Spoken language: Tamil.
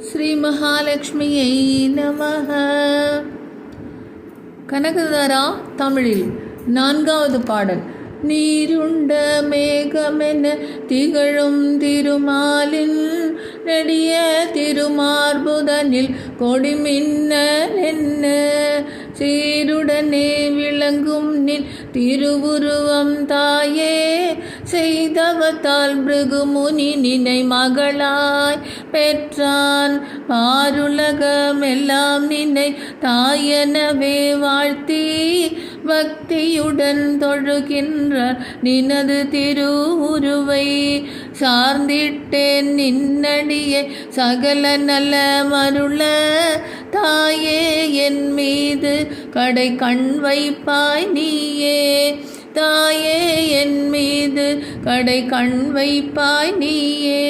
ஸ்ரீ மகாலட்சுமியை நமஹ. கனகதாரா தமிழில் 4வது பாடல். நீருண்ட மேகமென திகழும் திருமாலின் நெடிய திருமார்புதனில் கொடிமின்னல் என்ன சீருடனே விளங்கும் நின் திருவுருவம் தாயே செய்தவத்தால் பிருகுமுனி நினை மகளாய் பெற்றான் பாருலகமெல்லாம் நினை தாயெனவே வாழ்த்தி பக்தியுடன் தொழுகின்ற நினது திருவுருவை சார்ந்திட்டேன் நின்னடியை சகல நல மருள தாயே என் மீது கடை கண் வைப்பாய் நீயே தாயே என் மீது கடை கண் வைப்பாய் நீயே.